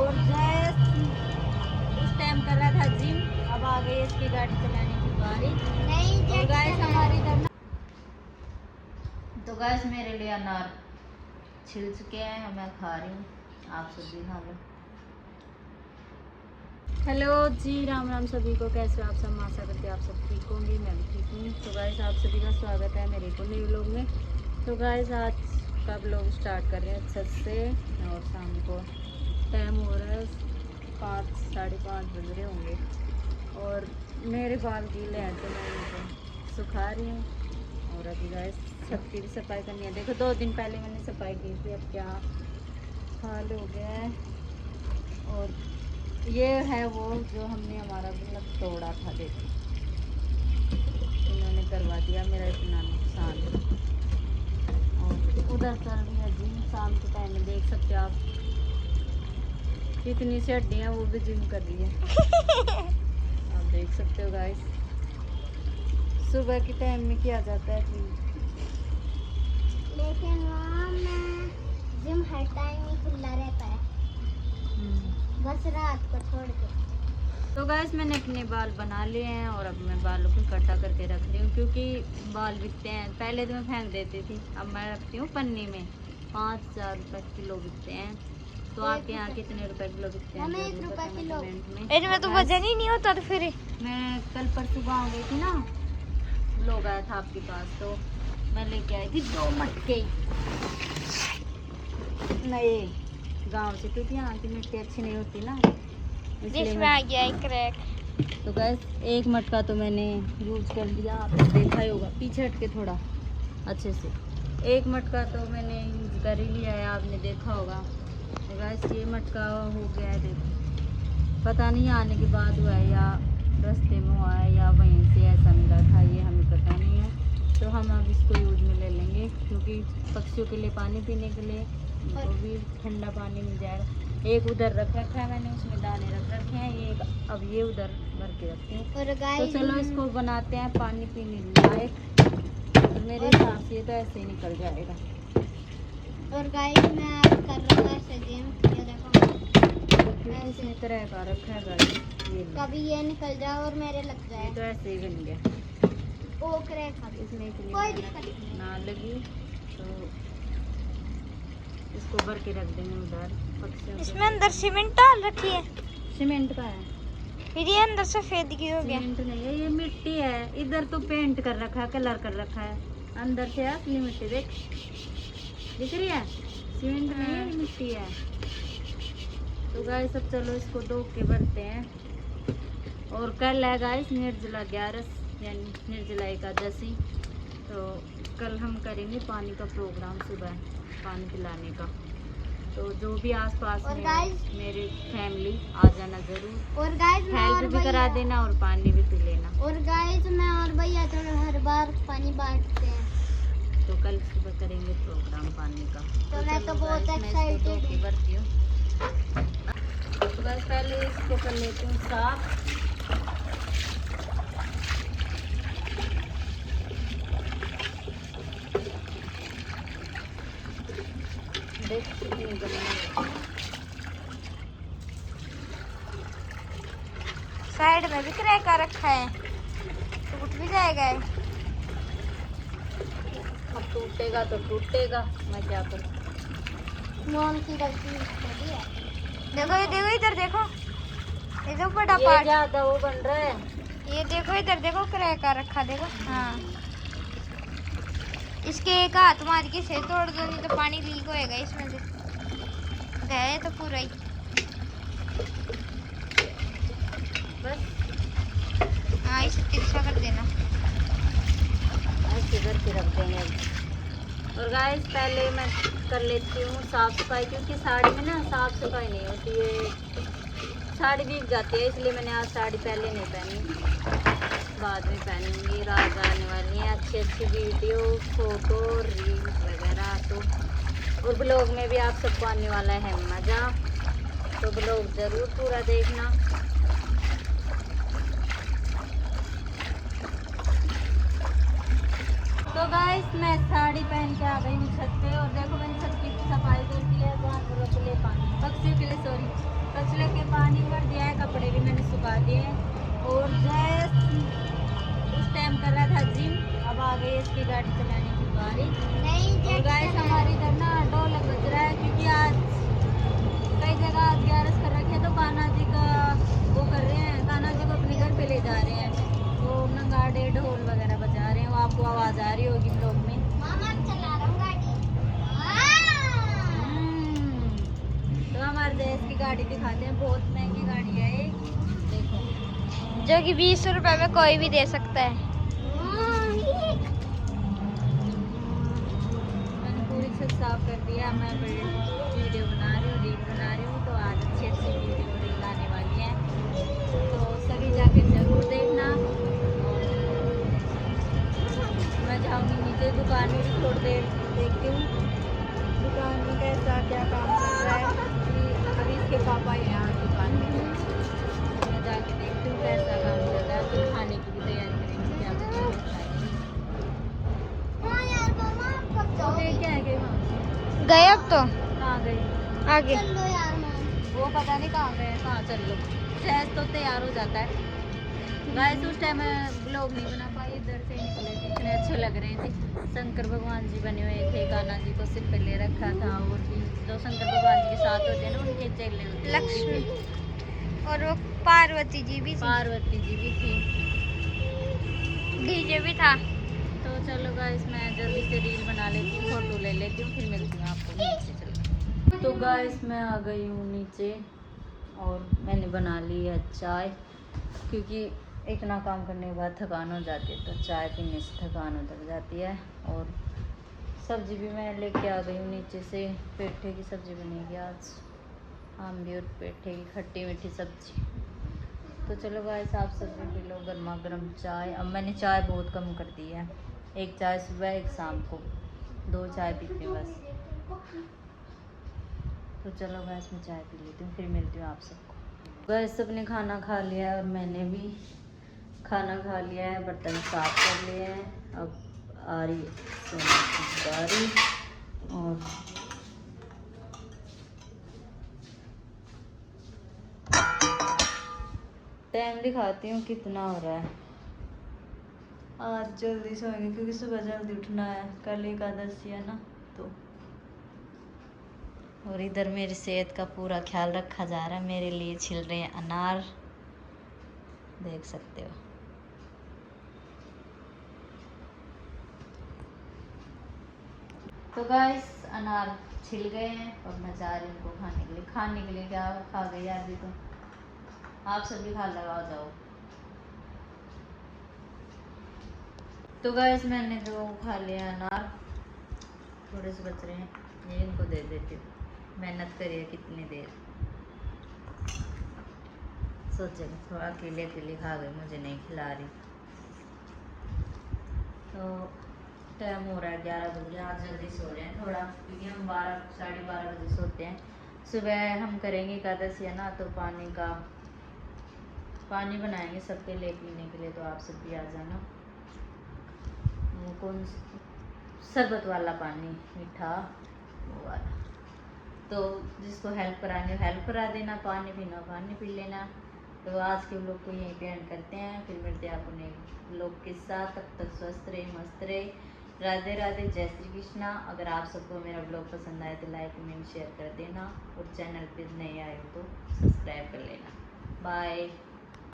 और जैस उस टाइम कर रहा था जिम, अब आ गई इसकी गाड़ी चलाने की बारी। और गाइस हमारी इधर ना, तो गाइस मेरे लिए अनार छिल चुके हैं, मैं खा रही हूँ, आप सब भी खा लो। हेलो जी, राम राम सभी को, कैसे हो आप सब? आशा करते हैं आप सब ठीक होंगे, मैं भी ठीक हूँ। तो गाइस आप सभी का स्वागत है मेरे को नए व्लॉग में। तो गाइस आज का व्लॉग स्टार्ट कर रहे हैं छत से, और शाम को टाइम हो रहा है 5 साढ़े 5 बज रहे होंगे, और मेरे बाल गीले हैं तो मैं इनको सुखा रही हूँ। और अभी गाइस छत की भी सफाई करनी है। देखो 2 दिन पहले मैंने सफाई की थी, अब क्या हाल हो गया है। और ये है वो जो हमने हमारा गुल्लक तोड़ा था, देखो इन्होंने करवा दिया मेरा इतना नुकसान। और उधर चल रही है जिम, शाम के टाइम में देख सकते हो आप, कितनी सी हड्डियाँ वो भी जिम कर रही है। आप देख सकते हो गाइस, सुबह के टाइम में किया जाता है जिम, लेकिन वहाँ में जिम हर टाइम ही खुला रहता है, बस रात को छोड़ के। तो गाइस मैंने अपने बाल बना लिए हैं, और अब मैं बालों को इकट्ठा करके रख रही हूँ, क्योंकि बाल बिकते हैं। पहले तो मैं फेंक देती थी, अब मैं रखती हूँ पन्नी में। 5,000 रुपये किलो बिकते हैं। तो आपके यहाँ कितने रुपए किलो बिकते हैं? 1 रुपया किलो। इसमें तो वजन ही नहीं होता। तो फिर मैं कल परसों गाँव गई थी ना, लोग आया था आपके पास, तो मैं लेके आई थी 2 मटके नए गांव से, क्योंकि यहाँ की मिट्टी अच्छी नहीं होती ना, जिसमें आ गया एक क्रैक। तो गैस 1 मटका तो मैंने यूज कर लिया, आपने देखा ही होगा, पीछे हट के थोड़ा अच्छे से। 1 मटका तो मैंने यूज कर ही लिया है, आपने देखा होगा। तो गैस ये मटका हो गया है, देखो पता नहीं आने के बाद हुआ है या रास्ते में हुआ है या वहीं से ऐसा मिला था, ये हमें पता नहीं है। तो हम अब इसको यूज में ले लेंगे, क्योंकि पक्षियों के लिए पानी पीने के लिए उनको भी ठंडा पानी मिल जाएगा। एक उधर रख रखा है मैंने, उसमें दाने रख रखे हैं, ये अब ये उधर भर के रखती हूँ। तो चलो इसको बनाते हैं पानी पीने लायक। तो मेरे हिसाब से तो ऐसे ही निकल जाएगा। और गाइस मैं आज कर रहा था ऐसे जिम, ये देखो इसी तरह का रखा है गाइस, ये कभी ये निकल जाए और मेरे लग जाए। ये तो ऐसे ही बन गया। ओ क्रैक खा इसमें इतनी कोई मेहनत दिक्कत नहीं। ना लगी, तो इसको भर के रख देंगे उधर पक्षियों के। इसमें अंदर सीमेंट डाल रखी है, सीमेंट का है, फिर ये अंदर सफेद की हो गया। सीमेंट नहीं है, ये मिट्टी है। इधर तो पेंट कर रखा है, कलर कर रखा है, अंदर से असली मिट्टी देख दिख रही है, सीमेंट नहीं है, ये मिट्टी है। तो गाइस अब चलो इसको धो के भरते हैं। और कल है गाइस निर्जला 11, यानी निर्जला एकादशी, तो कल हम करेंगे पानी का प्रोग्राम, सुबह पानी पिलाने का। तो जो भी आसपास में मेरे फैमिली आ जाना जरूर, और गाइस हेल्प भी करा देना और पानी भी पी लेना। और गाइस मैं और भैया तो हर बार पानी बांटते हैं, तो कल सुबह करेंगे प्रोग्राम पानी का। तो मैं तो चलो बहुत guys, मैं इसको धो एक्साइटेड के भरती हूँ। तो बस पहले इसको कर लेती हूँ साफ। देख कितनी गंदी है। साइड में भी क्रैक आ रखा है, टूट भी जाएगा ये। अब टूटेगा तो टूटेगा, मैं क्या करूँ। मोम की गलती थोड़ी है। देखो ये देखो, इधर देखो, ये जो बड़ा ये पार्ट, ज्यादा वो बन रहा है। ये देखो इधर देखो क्रैक आ रखा, देखो। हाँ, इसके एक हाथ मार के से तोड़ दो, नहीं तो पानी लीक होएगा इसमें से। गए तो पूरा ही बस हाँ, इसे तिरछा कर देना। ऐसे करके रख देंगे। और गाइस पहले मैं कर लेती हूँ साफ सफाई, क्योंकि साड़ी में ना साफ सफाई नहीं होती है, साड़ी भीग जाती है, इसलिए मैंने आज साड़ी पहले नहीं पहनी, बाद में पहनूंगी। रात आने वाली है, अच्छी अच्छी वीडियो, फोटो, रील्स वगैरह, तो और ब्लॉग में भी आप सबको आने वाला है मज़ा, तो ब्लॉग ज़रूर पूरा देखना। तो गाइस मैं साड़ी पहन के आ गई हूँ छत पे, और देखो मैंने छत की सफाई कर दी है, पक्षियों के लिए पानी भर दिया है, कपड़े भी मैंने सुखा दिए हैं। और जैस उस टाइम कर रहा था जिम, अब आ गई इसकी गाड़ी चलाने की बारी। और गाइस हमारे इधर ना ढोलक बज रहा है, क्योंकि आज कई जगह 11 कर रखे हैं, तो कान्हा जी का वो कर रहे हैं, कान्हा जी को अपने घर पे ले जा रहे हैं, तो नगाड़े ढोल वगैरह बजा रहे हैं। वो आपको आवाज़ आ रही होगी ब्लॉग में। तो हमारे देश की गाड़ी दिखाते हैं, बहुत महंगी गाड़ी है ये, देखो, जो कि 20 रुपए में कोई भी दे सकता है। मैंने पूरी छत साफ कर दिया। मैं वीडियो बना रही हूँ, रील बना रही हूँ, तो आज अच्छी अच्छी वीडियो रील आने वाली है, तो सभी जाके जरूर देखना। और मैं जाऊँगी नीचे दुकान में भी थोड़ी देर देखती हूँ दुकान में कैसा क्या काम चल रहा है, कि अभी इसके पापा हैं यहाँ दुकान में, तो मैं जाके देखती हूँ कैसा काम चल रहा है। फिर खाने की भी तैयारी करेंगे, क्या बनाएंगे खाएंगे। तो देख के आएंगे वहाँ से। गए अब तो कहाँ गए? आगे वो पता नहीं कहाँ गए, कहाँ चल लो। जैस तो तैयार हो जाता है। गाइस उस टाइम ब्लॉग नहीं बना पाई, इधर से निकले थे, इतने अच्छे लग रहे थे। शंकर भगवान जी बने हुए थे, कान्हा जी को सिर पे ले रखा था, और भी जो शंकर भगवान जी के साथ होते हैं ना, उनके चेले होते हैं। लक्ष्मी और वो पार्वती जी भी थी, पार्वती जी भी थी, डीजे भी था। तो चलो गाइस मैं जल्दी से रील बना लेती हूँ, फोटो ले लेती हूँ, फिर मिलती हूँ आपको नीचे चल। तो गाइस मैं आ गई हूँ नीचे, और मैंने बना ली है चाय, क्योंकि इतना काम करने के बाद थकान हो जाती है, तो चाय पीने से थकान उतर जाती है। और सब्जी भी मैं लेके आ गई हूँ नीचे से, पेठे की सब्जी बनेगी आज, आम भी और पेठे की खट्टी मीठी सब्जी। तो चलो गाइस आप सब भी पी लो गर्मा गर्म चाय। अब मैंने चाय बहुत कम कर दी है, एक चाय सुबह एक शाम को, 2 चाय पीती हूँ बस। तो चलो गाइस मैं चाय पी लेती हूँ, फिर मिलती हूँ आप सबको। गाइस सबने खाना खा लिया है, और मैंने भी खाना खा लिया है, बर्तन साफ कर लिए हैं। अब आ रही सोने की बारी, और टाइम दिखाती हूँ कितना हो रहा है। आज जल्दी सोएंगे क्योंकि सुबह जल्दी उठना है, कल एकादशी है ना, तो। और इधर मेरी सेहत का पूरा ख्याल रखा जा रहा है, मेरे लिए छिल रहे हैं अनार, देख सकते हो। तो गाइस अनार छिल गए हैं, और मैं जा रही हूँ उनको खाने के लिए। खाने के लिए क्या खा गई यार, भी तो आप सब भी खा लगाओ जाओ। तो गाइस मैंने जो खा लिया अनार, थोड़े से बच रहे हैं, ये इनको दे देती हूँ। मेहनत करिए कितनी देर, सोचे थोड़ा अकेले अकेले खा गई, मुझे नहीं खिला रही। तो टाइम हो रहा है 11 बजे, आज जल्दी सो रहे हैं थोड़ा, क्योंकि हम 12 साढ़े 12 बजे सोते हैं। सुबह हम करेंगे एकादशी है ना, तो पानी बनाएंगे सबके लिए पीने के लिए, तो आप सब भी आ जाना। वो कौन शरबत वाला पानी, मीठा वो वाला, तो जिसको हेल्प करानी हो हेल्प करा देना, पानी पीना पानी पी लेना। तो आज के व्लॉग को यहीं पे एंड करते हैं, फिर मिलते हैं अपने व्लॉग के साथ। तब तक स्वस्थ रहे, मस्त रहे, राधे राधे, जय श्री कृष्णा। अगर आप सबको मेरा व्लॉग पसंद आए तो लाइक कमेंट शेयर कर देना, और चैनल पे नए आए हो तो सब्सक्राइब कर लेना। बाय।